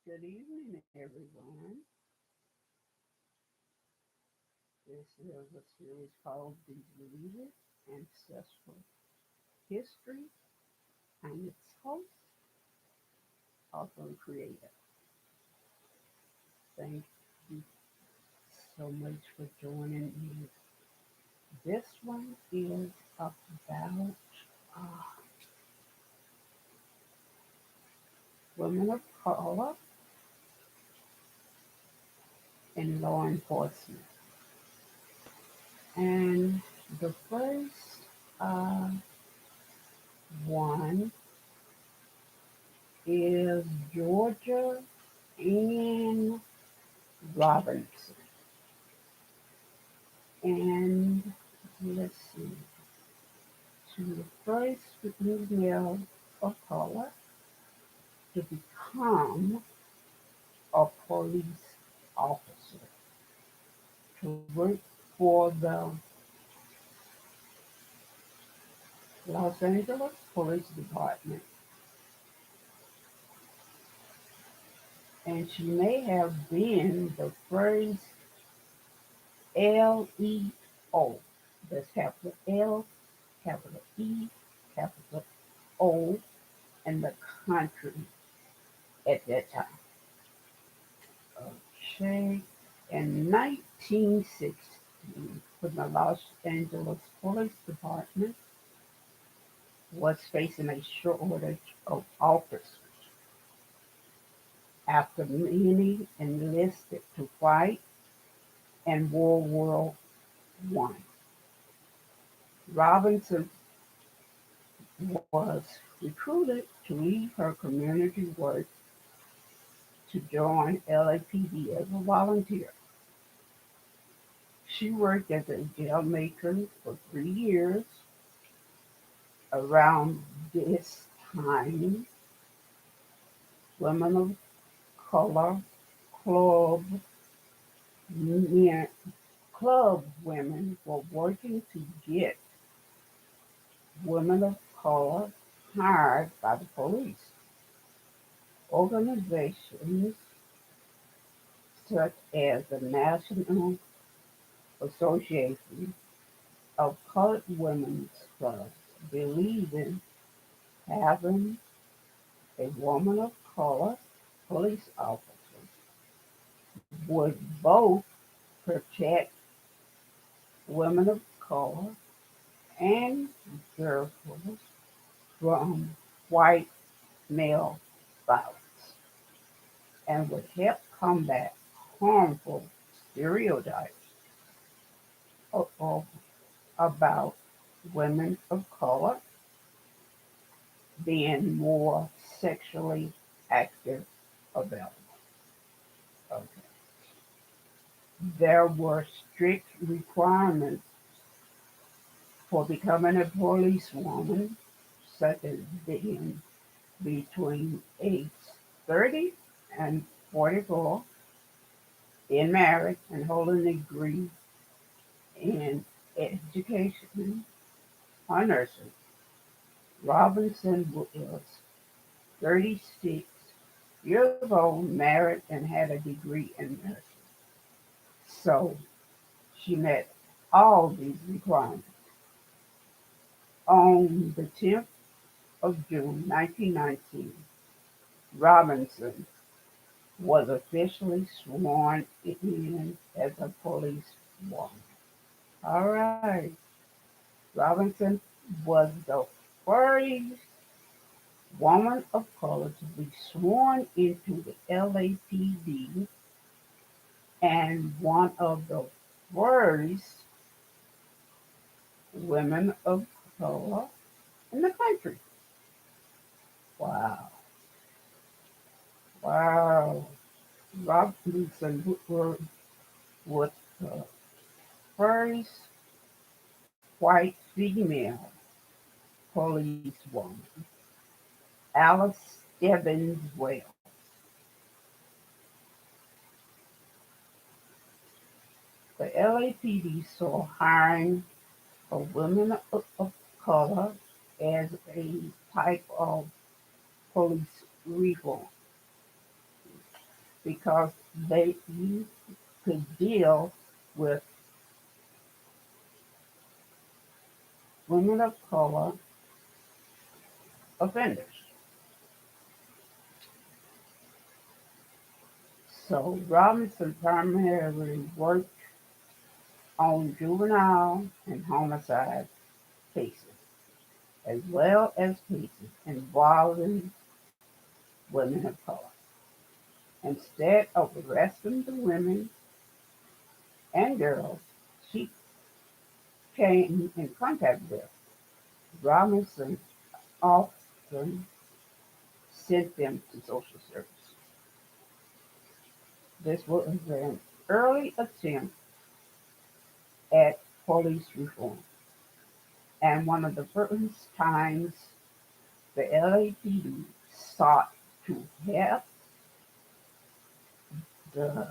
Good evening, everyone. This is a series called The Deleted Ancestral History. I'm its host, author and creator. Thank you so much for joining me. This one is about uh, women of color in law enforcement. And the first uh, one is Georgia and Robinson. And let's see, she was the first female of color to become a police officer, to work for the Los Angeles Police Department. And she may have been the first LEO, that's capital L, capital E, capital O, in the country at that time. Okay. In 1960, when the Los Angeles Police Department was facing a shortage of officers after many enlisted to fight in World War One. Robinson was recruited to leave her community work to join LAPD as a volunteer. She worked as a jailmaker for 3 years. Around this time, women of color club men, club women were working to get women of color hired by the police. Organizations such as the National Association of Colored Women's Clubs believe in having a woman of color police officer would both protect women of color and girls from white male violence and would help combat harmful stereotypes of, about women of color being more sexually active adults. Okay. There were strict requirements for becoming a policewoman, such as being between age 30 and 44, being married, and holding a degree in education or nursing. Robinson was 36 years old, married, and had a degree in nursing. So she met all these requirements. On the 10th of June 1919, Robinson was officially sworn in as a policewoman. All right. Robinson was the first woman of color to be sworn into the LAPD and one of the first women of color in the country. Wow. Wow. Robinson was the first white female policewoman. Alice Stebbins Wells. The LAPD saw hiring of women of color as a type of police reform. because you could deal with women of color offenders. So Robinson primarily worked on juvenile and homicide cases, as well as cases involving women of color. Instead of arresting the women and girls she came in contact with, Robinson often sent them to social service. This was an early attempt at police reform, and one of the first times the LAPD sought to help the,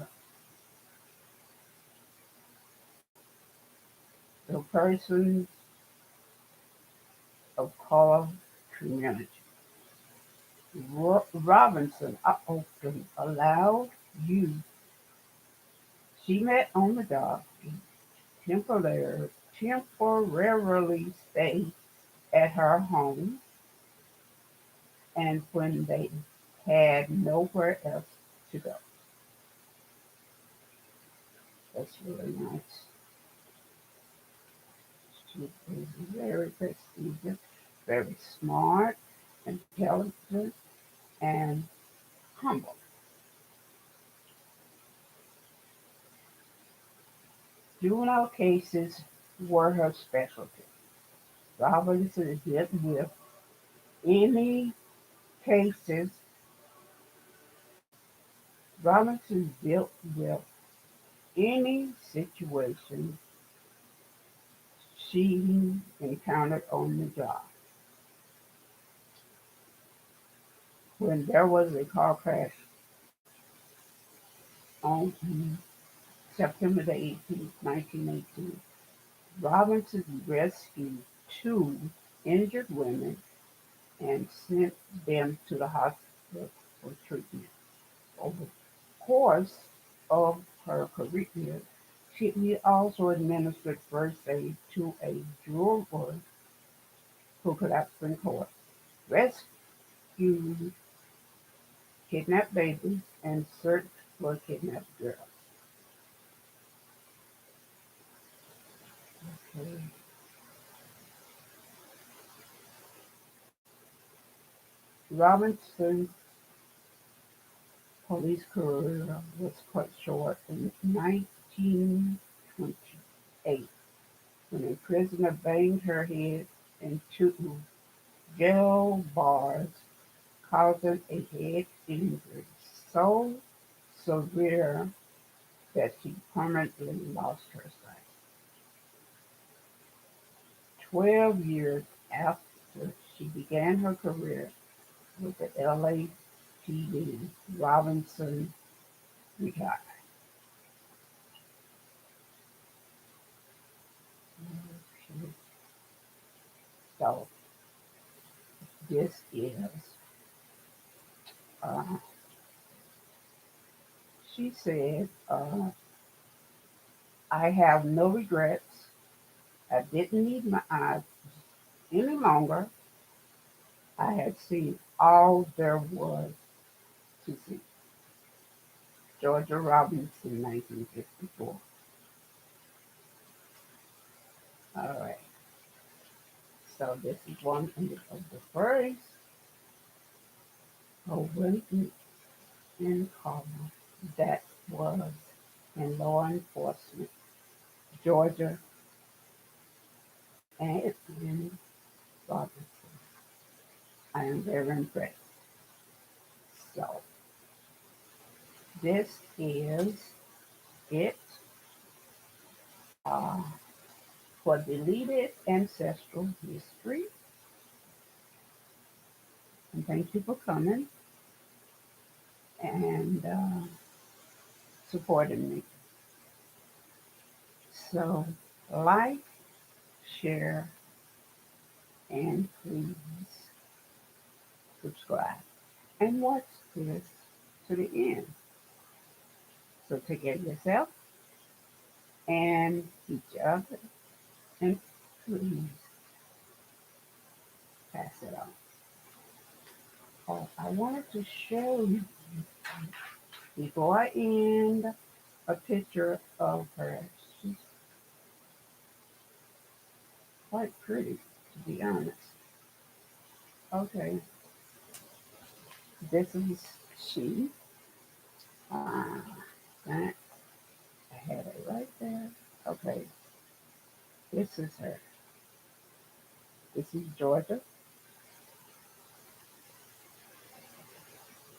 the persons of color community. Robinson often allowed youth she met on the job to temporarily stay at her home, and when they had nowhere else to go. That's really nice. She is very prestigious, very smart, intelligent, and humble. Juvenile cases were her specialty. Robinson dealt with any cases. Robinson dealt with any situation she encountered on the job. When there was a car crash on September the 18th, 1918, Robinson rescued two injured women and sent them to the hospital for treatment. Over the course of her career, she also administered first aid to a juror who collapsed in court, rescued kidnapped babies, and searched for kidnapped girls. Okay. Robinson's police career was cut short in 1928 when a prisoner banged her head into jail bars, causing a head injury so severe that she permanently lost her sight. 12 years after she began her career with the LAPD, Robinson retired. Okay. So this is, uh, she said, I have no regrets. I didn't need my eyes any longer. I had seen all there was to see. Georgia Robinson, 1954. All right. So this is one of the first women in color that was in law enforcement, Georgia and in Robinson. I am very impressed. So this is it uh, for deleted ancestral history. And thank you for coming and supporting me. So like, share, and please subscribe and watch this to the end. take care of yourself and each other. And please pass it on. Oh, I wanted to show you before I end a picture of her. She's quite pretty, to be honest. Okay, this is she. Uh, that I had it right there. Okay, this is her. This is Georgia.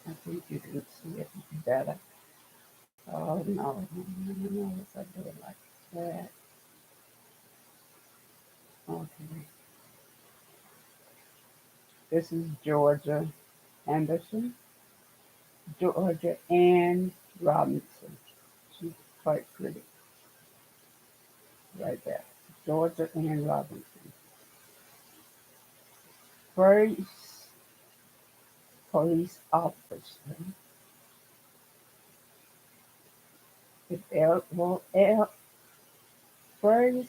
I think you can see it better. Oh no, if I do it like that. Okay, this is Georgia Anderson, Georgia Ann Robinson. She's quite pretty right there. Georgia Ann Robinson. First police officer. It's first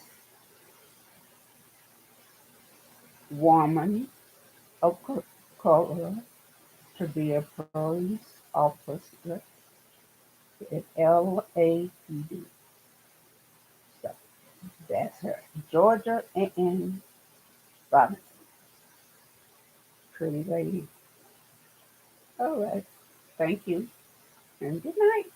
woman of color to be a police officer at LAPD. So that's her. Georgia Ann Robinson. Pretty lady. All right. Thank you and good night.